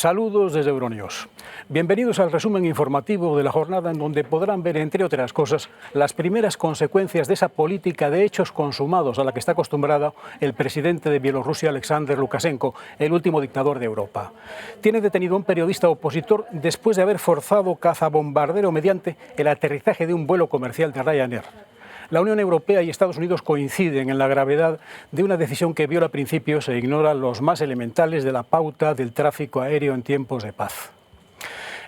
Saludos desde Euronews. Bienvenidos al resumen informativo de la jornada en donde podrán ver, entre otras cosas, las primeras consecuencias de esa política de hechos consumados a la que está acostumbrado el presidente de Bielorrusia, Alexander Lukashenko, el último dictador de Europa. Tiene detenido a un periodista opositor después de haber forzado cazabombardero mediante el aterrizaje de un vuelo comercial de Ryanair. La Unión Europea y Estados Unidos coinciden en la gravedad de una decisión que viola principios e ignora los más elementales de la pauta del tráfico aéreo en tiempos de paz.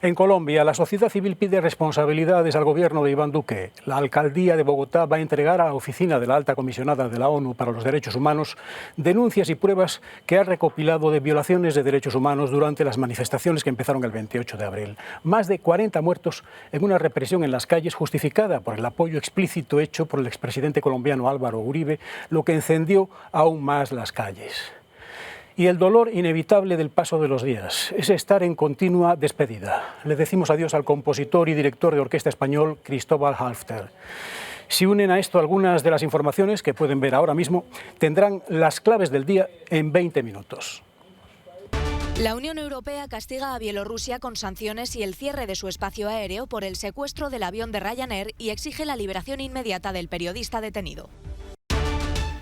En Colombia, la sociedad civil pide responsabilidades al gobierno de Iván Duque. La alcaldía de Bogotá va a entregar a la oficina de la alta comisionada de la ONU para los Derechos Humanos denuncias y pruebas que ha recopilado de violaciones de derechos humanos durante las manifestaciones que empezaron el 28 de abril. Más de 40 muertos en una represión en las calles justificada por el apoyo explícito hecho por el expresidente colombiano Álvaro Uribe, lo que encendió aún más las calles. Y el dolor inevitable del paso de los días es estar en continua despedida. Le decimos adiós al compositor y director de orquesta español Cristóbal Halffter. Si unen a esto algunas de las informaciones que pueden ver ahora mismo, tendrán las claves del día en 20 minutos. La Unión Europea castiga a Bielorrusia con sanciones y el cierre de su espacio aéreo por el secuestro del avión de Ryanair y exige la liberación inmediata del periodista detenido.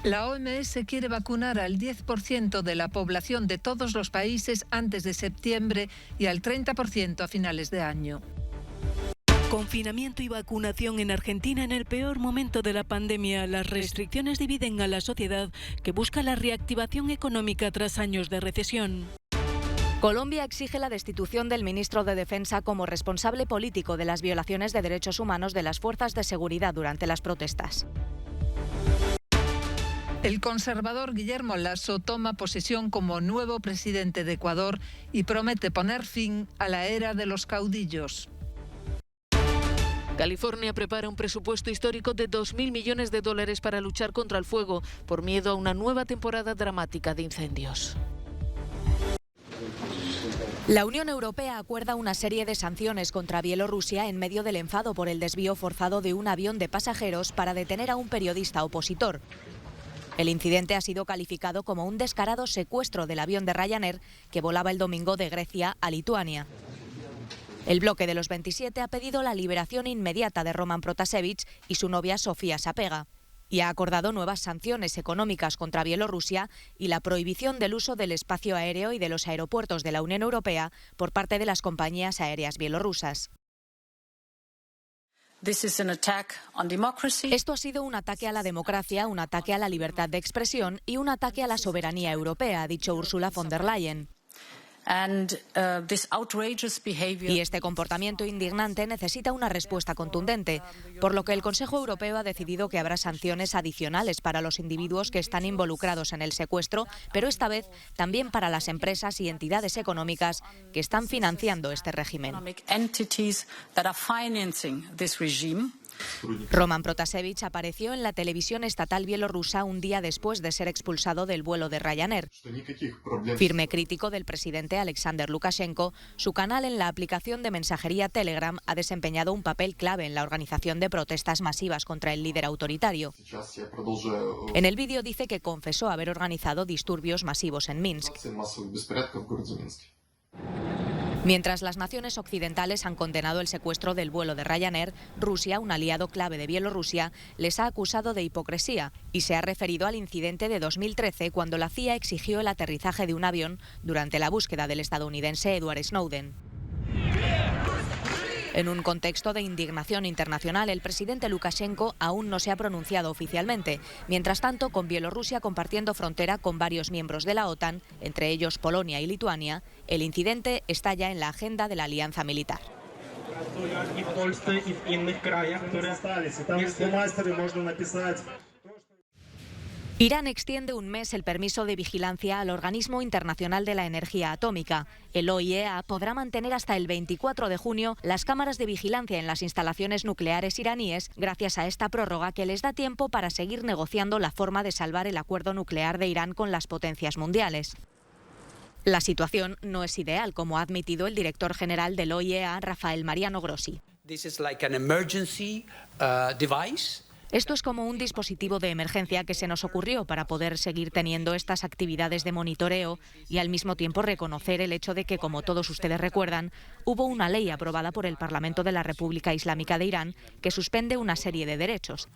La OMS quiere vacunar al 10% de la población de todos los países antes de septiembre y al 30% a finales de año. Confinamiento y vacunación en Argentina en el peor momento de la pandemia. Las restricciones dividen a la sociedad que busca la reactivación económica tras años de recesión. Colombia exige la destitución del ministro de Defensa como responsable político de las violaciones de derechos humanos de las fuerzas de seguridad durante las protestas. El conservador Guillermo Lasso toma posesión como nuevo presidente de Ecuador y promete poner fin a la era de los caudillos. California prepara un presupuesto histórico de $2.000 millones para luchar contra el fuego por miedo a una nueva temporada dramática de incendios. La Unión Europea acuerda una serie de sanciones contra Bielorrusia en medio del enfado por el desvío forzado de un avión de pasajeros para detener a un periodista opositor. El incidente ha sido calificado como un descarado secuestro del avión de Ryanair que volaba el domingo de Grecia a Lituania. El bloque de los 27 ha pedido la liberación inmediata de Roman Protasevich y su novia Sofía Sapega y ha acordado nuevas sanciones económicas contra Bielorrusia y la prohibición del uso del espacio aéreo y de los aeropuertos de la Unión Europea por parte de las compañías aéreas bielorrusas. Esto ha sido un ataque a la democracia, un ataque a la libertad de expresión y un ataque a la soberanía europea, ha dicho Ursula von der Leyen. Y este comportamiento indignante necesita una respuesta contundente, por lo que el Consejo Europeo ha decidido que habrá sanciones adicionales para los individuos que están involucrados en el secuestro, pero esta vez también para las empresas y entidades económicas que están financiando este régimen. Roman Protasevich apareció en la televisión estatal bielorrusa un día después de ser expulsado del vuelo de Ryanair. Firme crítico del presidente Alexander Lukashenko, su canal en la aplicación de mensajería Telegram ha desempeñado un papel clave en la organización de protestas masivas contra el líder autoritario. En el vídeo dice que confesó haber organizado disturbios masivos en Minsk. Mientras las naciones occidentales han condenado el secuestro del vuelo de Ryanair, Rusia, un aliado clave de Bielorrusia, les ha acusado de hipocresía y se ha referido al incidente de 2013 cuando la CIA exigió el aterrizaje de un avión durante la búsqueda del estadounidense Edward Snowden. En un contexto de indignación internacional, el presidente Lukashenko aún no se ha pronunciado oficialmente. Mientras tanto, con Bielorrusia compartiendo frontera con varios miembros de la OTAN, entre ellos Polonia y Lituania, el incidente está ya en la agenda de la alianza militar. Irán extiende un mes el permiso de vigilancia al Organismo Internacional de la Energía Atómica. El OIEA podrá mantener hasta el 24 de junio las cámaras de vigilancia en las instalaciones nucleares iraníes gracias a esta prórroga que les da tiempo para seguir negociando la forma de salvar el acuerdo nuclear de Irán con las potencias mundiales. La situación no es ideal, como ha admitido el director general del OIEA, Rafael Mariano Grossi. Esto es como un dispositivo de emergencia que se nos ocurrió para poder seguir teniendo estas actividades de monitoreo y al mismo tiempo reconocer el hecho de que, como todos ustedes recuerdan, hubo una ley aprobada por el Parlamento de la República Islámica de Irán que suspende una serie de derechos.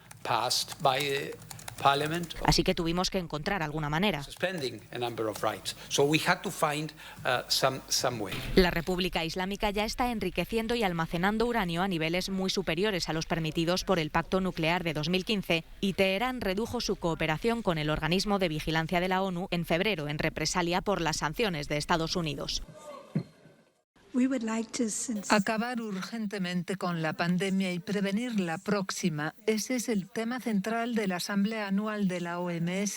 Así que tuvimos que encontrar alguna manera. La República Islámica ya está enriqueciendo y almacenando uranio a niveles muy superiores a los permitidos por el Pacto Nuclear de 2015 y Teherán redujo su cooperación con el organismo de vigilancia de la ONU en febrero en represalia por las sanciones de Estados Unidos. Acabar urgentemente con la pandemia y prevenir la próxima. Ese es el tema central de la Asamblea Anual de la OMS,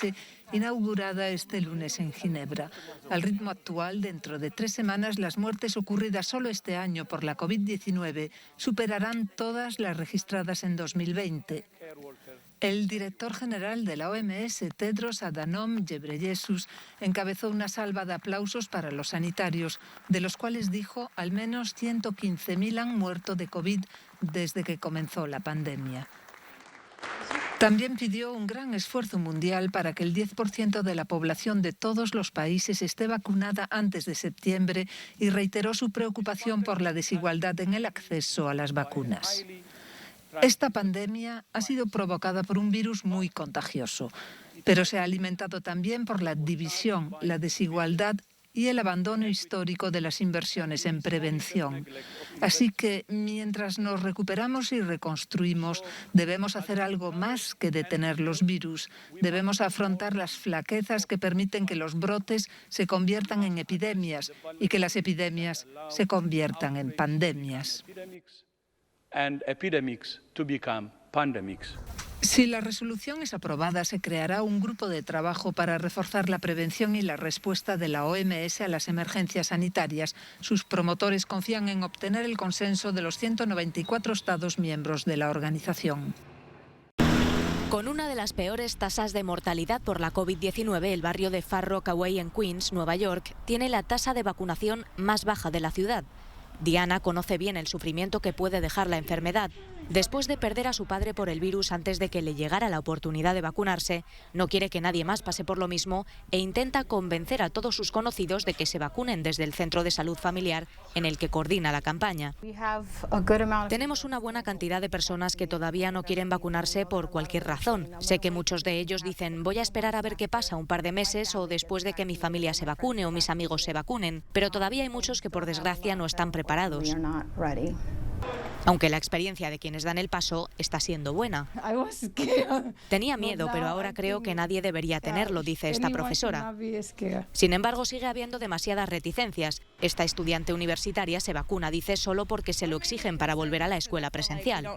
inaugurada este lunes en Ginebra. Al ritmo actual, dentro de 3 semanas, las muertes ocurridas solo este año por la COVID-19 superarán todas las registradas en 2020. El director general de la OMS, Tedros Adhanom Ghebreyesus, encabezó una salva de aplausos para los sanitarios, de los cuales dijo al menos 115.000 han muerto de COVID desde que comenzó la pandemia. También pidió un gran esfuerzo mundial para que el 10% de la población de todos los países esté vacunada antes de septiembre y reiteró su preocupación por la desigualdad en el acceso a las vacunas. Esta pandemia ha sido provocada por un virus muy contagioso, pero se ha alimentado también por la división, la desigualdad y el abandono histórico de las inversiones en prevención. Así que, mientras nos recuperamos y reconstruimos, debemos hacer algo más que detener los virus. Debemos afrontar las flaquezas que permiten que los brotes se conviertan en epidemias y que las epidemias se conviertan en pandemias. Si la resolución es aprobada, se creará un grupo de trabajo para reforzar la prevención y la respuesta de la OMS a las emergencias sanitarias. Sus promotores confían en obtener el consenso de los 194 Estados miembros de la organización. Con una de las peores tasas de mortalidad por la COVID-19, el barrio de Far Rockaway en Queens, Nueva York, tiene la tasa de vacunación más baja de la ciudad. Diana conoce bien el sufrimiento que puede dejar la enfermedad. Después de perder a su padre por el virus antes de que le llegara la oportunidad de vacunarse, no quiere que nadie más pase por lo mismo e intenta convencer a todos sus conocidos de que se vacunen desde el centro de salud familiar en el que coordina la campaña. Tenemos una buena cantidad de personas que todavía no quieren vacunarse por cualquier razón. Sé que muchos de ellos dicen, voy a esperar a ver qué pasa un par de meses o después de que mi familia se vacune o mis amigos se vacunen, pero todavía hay muchos que por desgracia no están preparados. Aunque la experiencia de quienes dan el paso está siendo buena. Tenía miedo, pero ahora creo que nadie debería tenerlo, dice esta profesora. Sin embargo, sigue habiendo demasiadas reticencias. Esta estudiante universitaria se vacuna, dice, solo porque se lo exigen para volver a la escuela presencial.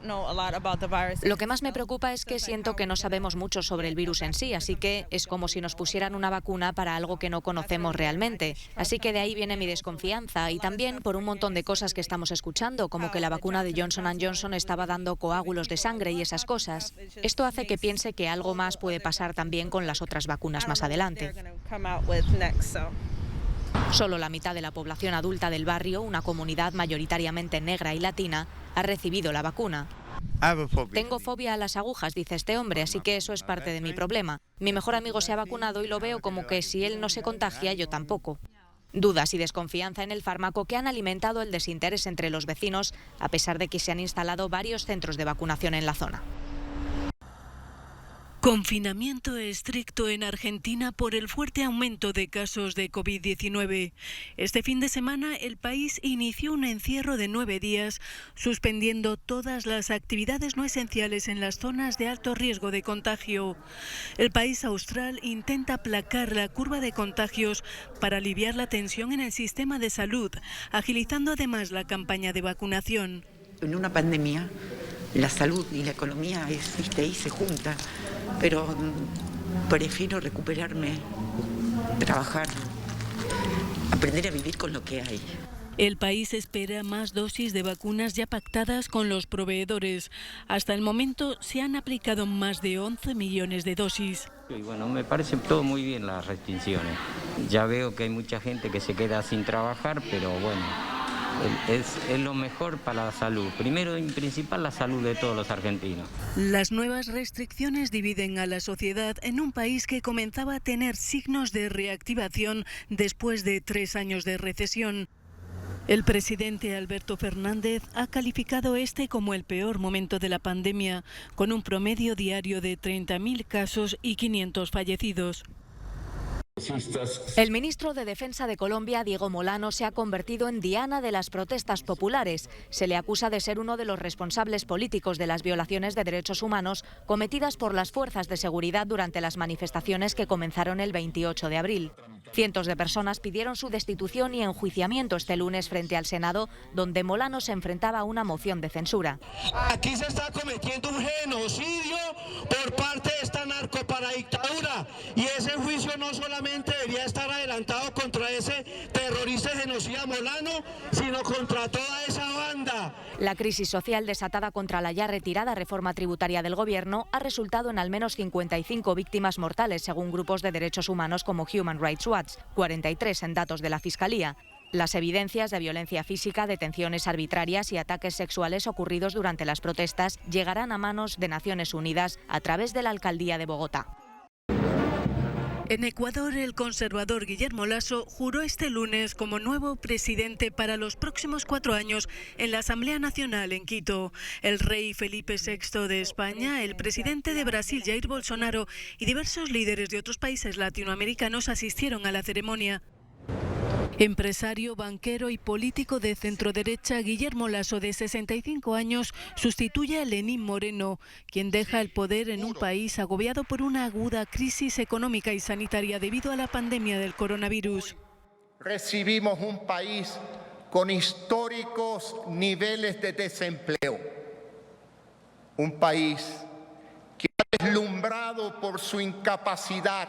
Lo que más me preocupa es que siento que no sabemos mucho sobre el virus en sí, así que es como si nos pusieran una vacuna para algo que no conocemos realmente. Así que de ahí viene mi desconfianza y también por un montón de cosas que estamos escuchando, como que la vacuna de Johnson & Johnson estaba dando coágulos de sangre y esas cosas. Esto hace que piense que algo más puede pasar también con las otras vacunas más adelante. Solo la mitad de la población adulta del barrio, una comunidad mayoritariamente negra y latina, ha recibido la vacuna. Tengo fobia a las agujas, dice este hombre, así que eso es parte de mi problema. Mi mejor amigo se ha vacunado y lo veo como que si él no se contagia, yo tampoco. Dudas y desconfianza en el fármaco que han alimentado el desinterés entre los vecinos, a pesar de que se han instalado varios centros de vacunación en la zona. Confinamiento estricto en Argentina por el fuerte aumento de casos de COVID-19. Este fin de semana el país inició un encierro de 9 días, suspendiendo todas las actividades no esenciales en las zonas de alto riesgo de contagio. El país austral intenta aplacar la curva de contagios para aliviar la tensión en el sistema de salud, agilizando además la campaña de vacunación. En una pandemia, la salud y la economía ahí se juntan. Pero prefiero recuperarme, trabajar, aprender a vivir con lo que hay. El país espera más dosis de vacunas ya pactadas con los proveedores. Hasta el momento se han aplicado más de 11 millones de dosis. Y bueno, me parece todo muy bien las restricciones. Ya veo que hay mucha gente que se queda sin trabajar, pero bueno, es lo mejor para la salud. Primero y principal, la salud de todos los argentinos. Las nuevas restricciones dividen a la sociedad en un país que comenzaba a tener signos de reactivación después de 3 años de recesión. El presidente Alberto Fernández ha calificado este como el peor momento de la pandemia, con un promedio diario de 30.000 casos y 500 fallecidos. El ministro de Defensa de Colombia, Diego Molano, se ha convertido en diana de las protestas populares. Se le acusa de ser uno de los responsables políticos de las violaciones de derechos humanos cometidas por las fuerzas de seguridad durante las manifestaciones que comenzaron el 28 de abril. Cientos de personas pidieron su destitución y enjuiciamiento este lunes frente al Senado, donde Molano se enfrentaba a una moción de censura. Aquí se está cometiendo un genocidio por parte de esta narcoparadictadura y ese juicio no solamente debería estar adelantado contra ese terrorista genocida Molano, sino contra toda esa banda. La crisis social desatada contra la ya retirada reforma tributaria del Gobierno ha resultado en al menos 55 víctimas mortales, según grupos de derechos humanos como Human Rights Watch, 43 en datos de la Fiscalía. Las evidencias de violencia física, detenciones arbitrarias y ataques sexuales ocurridos durante las protestas llegarán a manos de Naciones Unidas a través de la Alcaldía de Bogotá. En Ecuador, el conservador Guillermo Lasso juró este lunes como nuevo presidente para los próximos 4 años en la Asamblea Nacional en Quito. El rey Felipe VI de España, el presidente de Brasil Jair Bolsonaro y diversos líderes de otros países latinoamericanos asistieron a la ceremonia. Empresario, banquero y político de centroderecha, Guillermo Lasso, de 65 años, sustituye a Lenín Moreno, quien deja el poder en un país agobiado por una aguda crisis económica y sanitaria debido a la pandemia del coronavirus. Recibimos un país con históricos niveles de desempleo, un país que ha deslumbrado por su incapacidad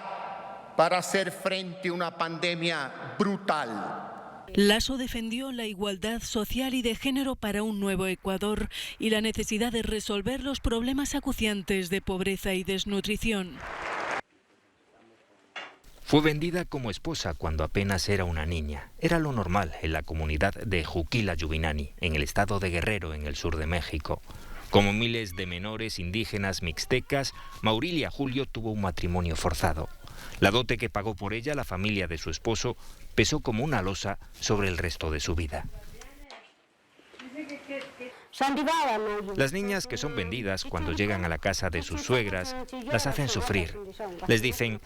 para hacer frente a una pandemia brutal. Lasso defendió la igualdad social y de género para un nuevo Ecuador y la necesidad de resolver los problemas acuciantes de pobreza y desnutrición. Fue vendida como esposa cuando apenas era una niña. Era lo normal en la comunidad de Juquila Yubinani, en el estado de Guerrero, en el sur de México. Como miles de menores indígenas mixtecas, Maurilia Julio tuvo un matrimonio forzado. La dote que pagó por ella la familia de su esposo pesó como una losa sobre el resto de su vida. Las niñas que son vendidas cuando llegan a la casa de sus suegras las hacen sufrir. Les dicen: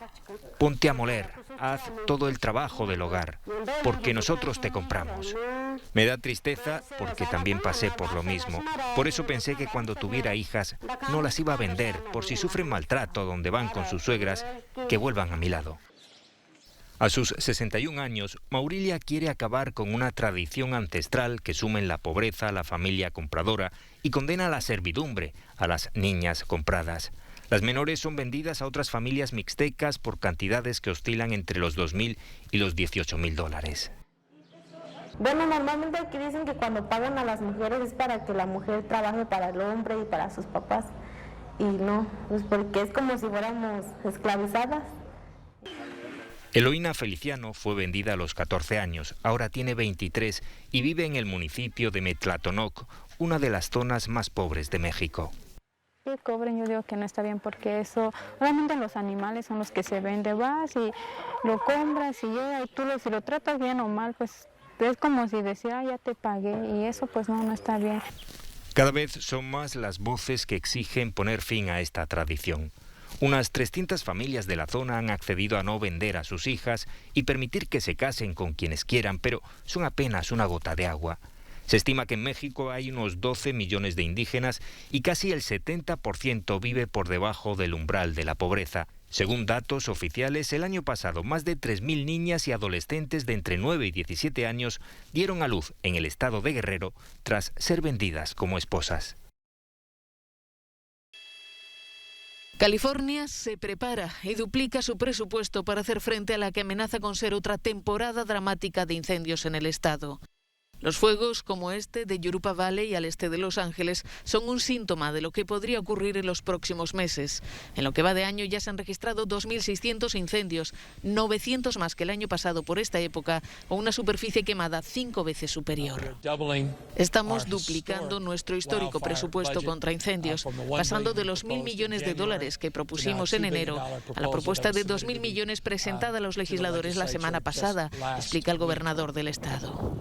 ponte a moler, haz todo el trabajo del hogar, porque nosotros te compramos. Me da tristeza porque también pasé por lo mismo. Por eso pensé que cuando tuviera hijas no las iba a vender, por si sufren maltrato donde van con sus suegras, que vuelvan a mi lado. A sus 61 años, Maurilia quiere acabar con una tradición ancestral que sume en la pobreza a la familia compradora y condena a la servidumbre a las niñas compradas. Las menores son vendidas a otras familias mixtecas por cantidades que oscilan entre los $2.000 y los $18.000. Bueno, normalmente aquí dicen que cuando pagan a las mujeres es para que la mujer trabaje para el hombre y para sus papás. Y no, pues porque es como si fuéramos esclavizadas. Eloína Feliciano fue vendida a los 14 años, ahora tiene 23 y vive en el municipio de Metlatonoc, una de las zonas más pobres de México. Que cobren, yo digo que no está bien, porque eso, realmente los animales son los que se venden, vas y lo compras y llega y tú si lo tratas bien o mal, pues es como si decía, ya te pagué, y eso pues no está bien. Cada vez son más las voces que exigen poner fin a esta tradición. Unas 300 familias de la zona han accedido a no vender a sus hijas y permitir que se casen con quienes quieran, pero son apenas una gota de agua. Se estima que en México hay unos 12 millones de indígenas y casi el 70% vive por debajo del umbral de la pobreza. Según datos oficiales, el año pasado más de 3.000 niñas y adolescentes de entre 9 y 17 años dieron a luz en el estado de Guerrero tras ser vendidas como esposas. California se prepara y duplica su presupuesto para hacer frente a la que amenaza con ser otra temporada dramática de incendios en el estado. Los fuegos, como este de Yurupa Valley al este de Los Ángeles, son un síntoma de lo que podría ocurrir en los próximos meses. En lo que va de año ya se han registrado 2.600 incendios, 900 más que el año pasado por esta época, con una superficie quemada 5 veces superior. Estamos duplicando nuestro histórico presupuesto contra incendios, pasando de los $1.000 millones que propusimos en enero a la propuesta de 2.000 millones presentada a los legisladores la semana pasada, explica el gobernador del estado.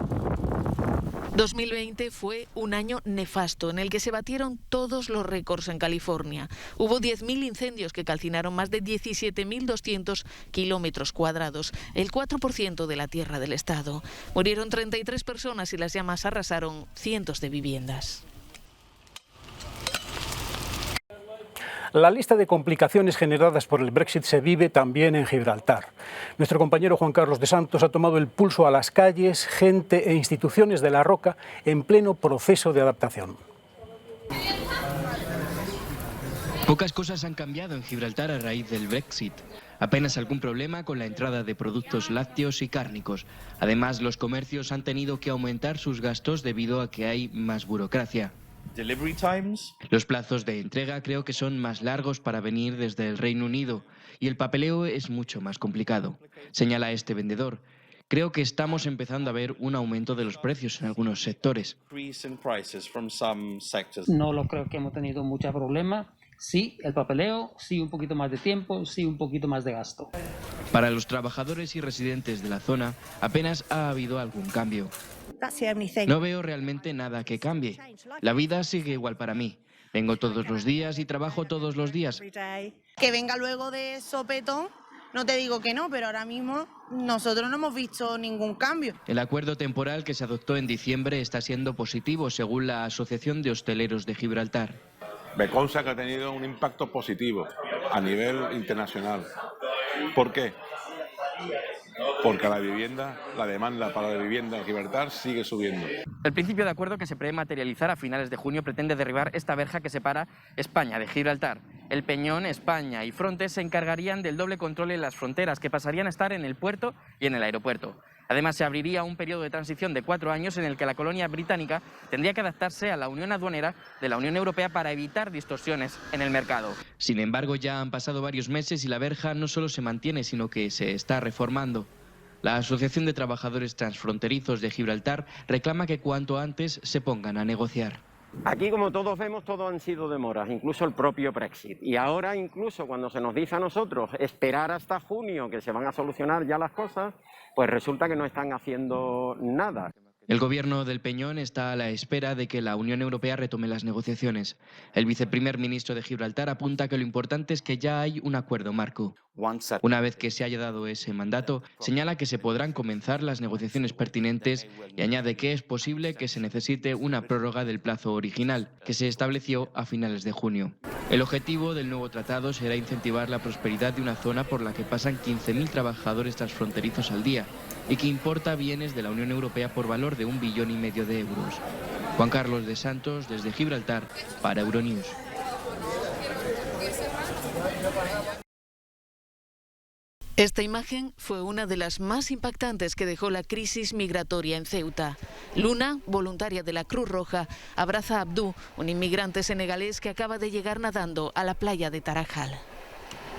2020 fue un año nefasto en el que se batieron todos los récords en California. Hubo 10.000 incendios que calcinaron más de 17.200 kilómetros cuadrados, el 4% de la tierra del estado. Murieron 33 personas y las llamas arrasaron cientos de viviendas. La lista de complicaciones generadas por el Brexit se vive también en Gibraltar. Nuestro compañero Juan Carlos de Santos ha tomado el pulso a las calles, gente e instituciones de La Roca en pleno proceso de adaptación. Pocas cosas han cambiado en Gibraltar a raíz del Brexit. Apenas algún problema con la entrada de productos lácteos y cárnicos. Además, los comercios han tenido que aumentar sus gastos debido a que hay más burocracia. Los plazos de entrega creo que son más largos para venir desde el Reino Unido y el papeleo es mucho más complicado, señala este vendedor. Creo que estamos empezando a ver un aumento de los precios en algunos sectores. No lo creo que hemos tenido mucho problema. Sí, el papeleo, sí un poquito más de tiempo, sí un poquito más de gasto. Para los trabajadores y residentes de la zona apenas ha habido algún cambio. No veo realmente nada que cambie. La vida sigue igual para mí. Vengo todos los días y trabajo todos los días. Que venga luego de sopetón, no te digo que no, pero ahora mismo nosotros no hemos visto ningún cambio. El acuerdo temporal que se adoptó en diciembre está siendo positivo, según la Asociación de Hosteleros de Gibraltar. Me consta que ha tenido un impacto positivo a nivel internacional. ¿Por qué? Porque la demanda para la vivienda en Gibraltar sigue subiendo. El principio de acuerdo que se prevé materializar a finales de junio pretende derribar esta verja que separa España de Gibraltar. El Peñón, España y Frontex se encargarían del doble control en las fronteras, que pasarían a estar en el puerto y en el aeropuerto. Además, se abriría un periodo de transición de 4 años en el que la colonia británica tendría que adaptarse a la Unión Aduanera de la Unión Europea para evitar distorsiones en el mercado. Sin embargo, ya han pasado varios meses y la verja no solo se mantiene, sino que se está reformando. La Asociación de Trabajadores Transfronterizos de Gibraltar reclama que cuanto antes se pongan a negociar. Aquí, como todos vemos, todo han sido demoras, incluso el propio Brexit. Y ahora, incluso cuando se nos dice a nosotros esperar hasta junio que se van a solucionar ya las cosas, pues resulta que no están haciendo nada. El gobierno del Peñón está a la espera de que la Unión Europea retome las negociaciones. El viceprimer ministro de Gibraltar apunta que lo importante es que ya hay un acuerdo marco. Una vez que se haya dado ese mandato, señala que se podrán comenzar las negociaciones pertinentes y añade que es posible que se necesite una prórroga del plazo original, que se estableció a finales de junio. El objetivo del nuevo tratado será incentivar la prosperidad de una zona por la que pasan 15.000 trabajadores transfronterizos al día y que importa bienes de la Unión Europea por valor de 1,5 billones de euros. Juan Carlos de Santos, desde Gibraltar, para Euronews. Esta imagen fue una de las más impactantes que dejó la crisis migratoria en Ceuta. Luna, voluntaria de la Cruz Roja, abraza a Abdou, un inmigrante senegalés que acaba de llegar nadando a la playa de Tarajal.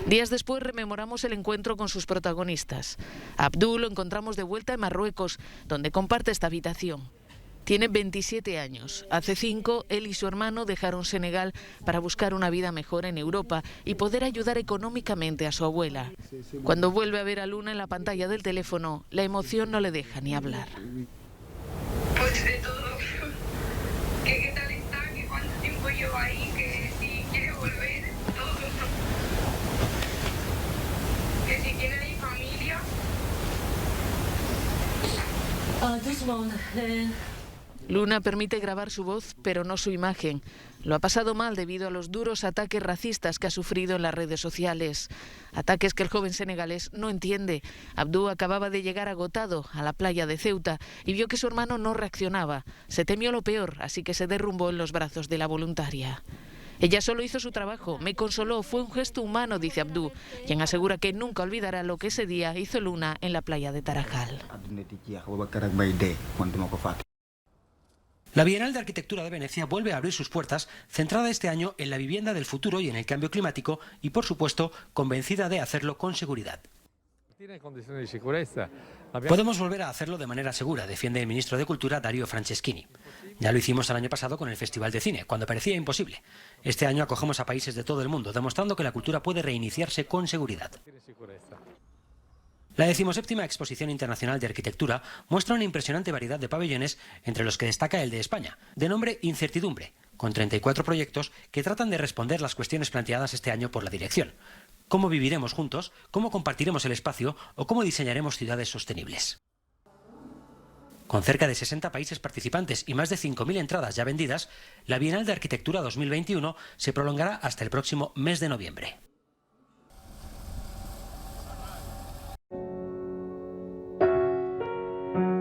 Días después rememoramos el encuentro con sus protagonistas. A Abdou lo encontramos de vuelta en Marruecos, donde comparte esta habitación. Tiene 27 años. Hace 5, él y su hermano dejaron Senegal para buscar una vida mejor en Europa y poder ayudar económicamente a su abuela. Cuando vuelve a ver a Luna en la pantalla del teléfono, la emoción no le deja ni hablar. Pues de todo. ¿Qué tal está? ¿Qué cuánto tiempo lleva ahí? Que si quiere volver, todo. Que si tiene familia. Luna permite grabar su voz, pero no su imagen. Lo ha pasado mal debido a los duros ataques racistas que ha sufrido en las redes sociales. Ataques que el joven senegalés no entiende. Abdou acababa de llegar agotado a la playa de Ceuta y vio que su hermano no reaccionaba. Se temió lo peor, así que se derrumbó en los brazos de la voluntaria. Ella solo hizo su trabajo, me consoló, fue un gesto humano, dice Abdou, quien asegura que nunca olvidará lo que ese día hizo Luna en la playa de Tarajal. La Bienal de Arquitectura de Venecia vuelve a abrir sus puertas, centrada este año en la vivienda del futuro y en el cambio climático y, por supuesto, convencida de hacerlo con seguridad. Podemos volver a hacerlo de manera segura, defiende el ministro de Cultura Dario Franceschini. Ya lo hicimos el año pasado con el Festival de Cine, cuando parecía imposible. Este año acogemos a países de todo el mundo, demostrando que la cultura puede reiniciarse con seguridad. La 17ª Exposición Internacional de Arquitectura muestra una impresionante variedad de pabellones, entre los que destaca el de España, de nombre Incertidumbre, con 34 proyectos que tratan de responder las cuestiones planteadas este año por la dirección. ¿Cómo viviremos juntos? ¿Cómo compartiremos el espacio? ¿O cómo diseñaremos ciudades sostenibles? Con cerca de 60 países participantes y más de 5.000 entradas ya vendidas, la Bienal de Arquitectura 2021 se prolongará hasta el próximo mes de noviembre.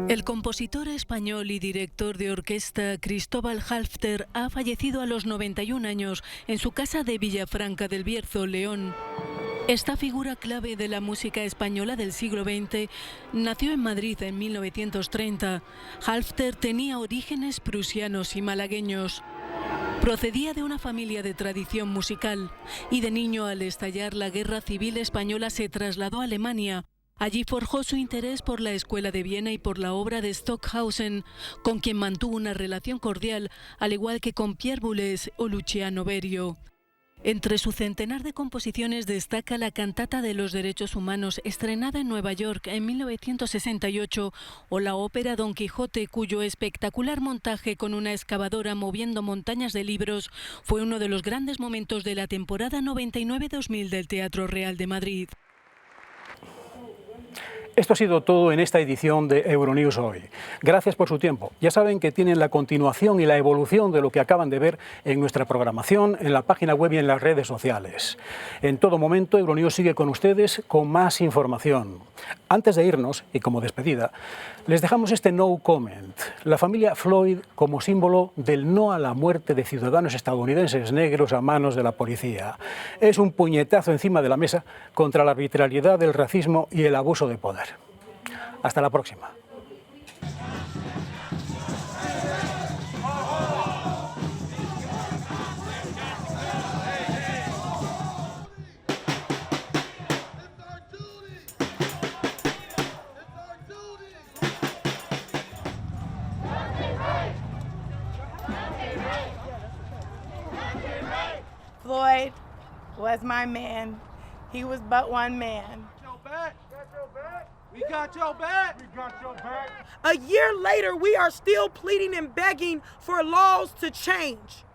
El compositor español y director de orquesta Cristóbal Halffter ha fallecido a los 91 años en su casa de Villafranca del Bierzo, León. Esta figura clave de la música española del siglo XX nació en Madrid en 1930. Halffter tenía orígenes prusianos y malagueños. Procedía de una familia de tradición musical y de niño, al estallar la Guerra Civil Española, se trasladó a Alemania. Allí forjó su interés por la Escuela de Viena y por la obra de Stockhausen, con quien mantuvo una relación cordial, al igual que con Pierre Boulez o Luciano Berio. Entre su centenar de composiciones destaca la Cantata de los Derechos Humanos, estrenada en Nueva York en 1968, o la ópera Don Quijote, cuyo espectacular montaje con una excavadora moviendo montañas de libros fue uno de los grandes momentos de la temporada 99-2000 del Teatro Real de Madrid. Esto ha sido todo en esta edición de Euronews Hoy. Gracias por su tiempo. Ya saben que tienen la continuación y la evolución de lo que acaban de ver en nuestra programación, en la página web y en las redes sociales. En todo momento, Euronews sigue con ustedes con más información. Antes de irnos, y como despedida, les dejamos este no comment. La familia Floyd como símbolo del no a la muerte de ciudadanos estadounidenses negros a manos de la policía. Es un puñetazo encima de la mesa contra la arbitrariedad, el racismo y el abuso de poder. Hasta la próxima. Floyd was my man. He was but one man. We got your back. We got your back. A year later, we are still pleading and begging for laws to change.